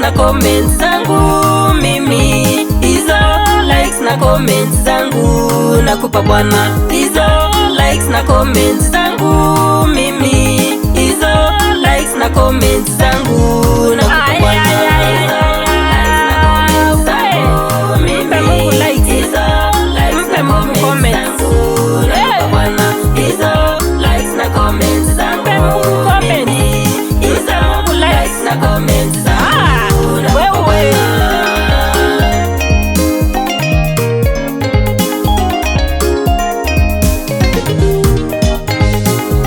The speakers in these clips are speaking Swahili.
na comments zangu mimi, hizo likes na comments zangu nakupa Bwana. Hizo likes na comments zangu mimi, hizo likes na comments zangu nakupa Bwana.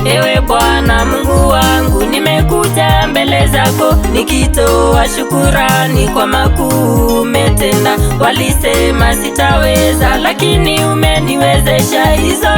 Ewe Bwana Mungu wangu, nimekuja mbele zako nikitoa shukurani kwa makuu umetenda. Walisema sitaweza, lakini umeniwezesha. Hizo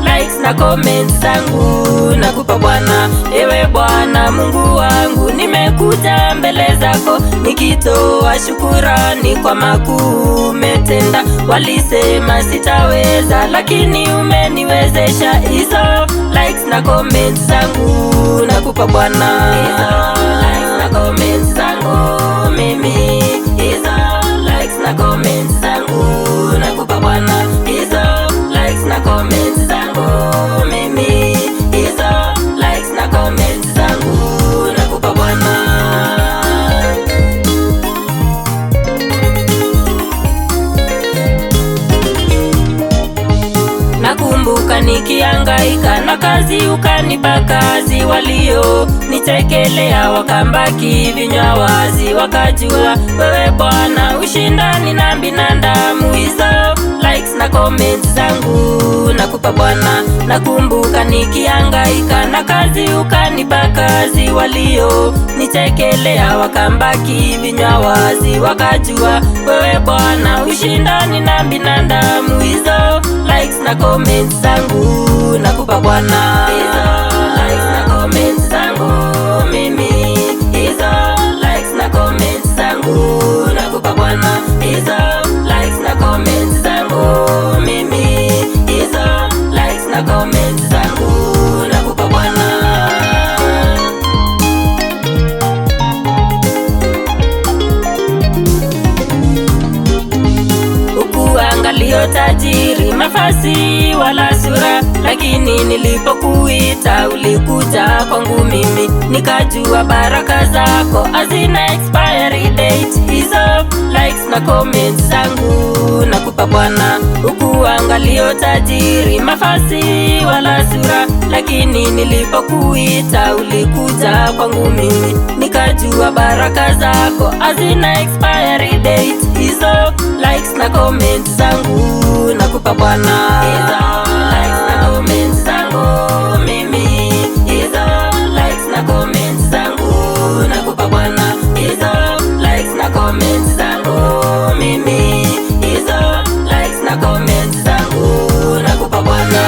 likes na comments zangu nakupa Bwana. Ewe Bwana Mungu wangu, nimekuja mbele zako nikitoa shukurani kwa makuu umetenda. Walisema sitaweza, lakini umeniwezesha. Hizo likes na comments zangu nakupa Bwana. Hizo likes na comments zangu mimi, hizo likes na comments zangu nakupa Bwana. Hizo likes na comments zangu mimi, hizo likes na comments zangu nakupa Bwana. Nakumbuka nikihangaika na kazi, ukanipa kazi. Walio nitekelea wakambaki vinywa wazi, wakajua wewe Bwana ushindani na binadamu. Hizo likes na comments zangu nakupa Bwana. Nakumbuka nikihangaika na kazi, ukanipa kazi. Walio nitekelea wakambaki vinywa wazi, wakajua wewe Bwana ushindani na binadamu. Hizo likes na comments zangu nakupa Bwana. Hizo likes na comments zangu mimi, hizo likes na comments zangu nakupa Bwana. Hizo likes na comments zangu mimi, hizo likes na comments zangu nakupa Bwana. Ukuangalio tajiri, mafasi wala sura, lakini nilipokuita ulikuja kwangu mimi. Nikajua baraka zako hazina expiry date. Hizo likes na comments zangu nakupa Bwana. Ukuangalio tajiri, mafasi wala sura, lakini nilipokuita ulikuja kwangu mimi. Nikajua baraka zako hazina expiry date. Hizo likes na comments zangu nakupa Bwana. Hizo likes na comments zangu mimi, hizo likes na comments zangu nakupa Bwana. Hizo likes na comments zangu mimi, hizo likes na comments zangu nakupa Bwana.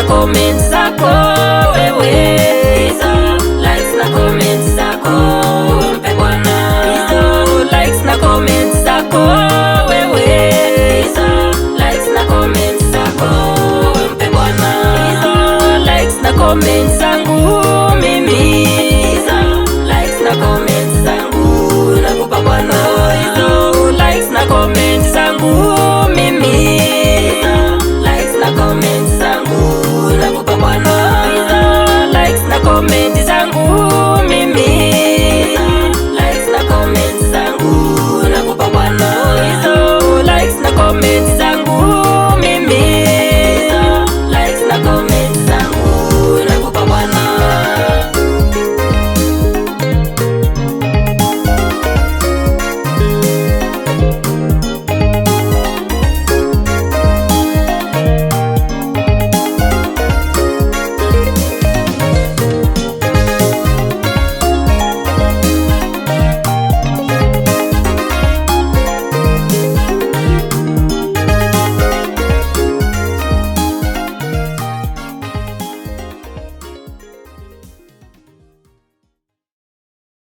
Comments zako wewe, hizo likes na comments zako mpe Bwana. Hizo likes na comments zako wewe, hizo likes na comments zako mpe Bwana. Hizo likes na comments zangu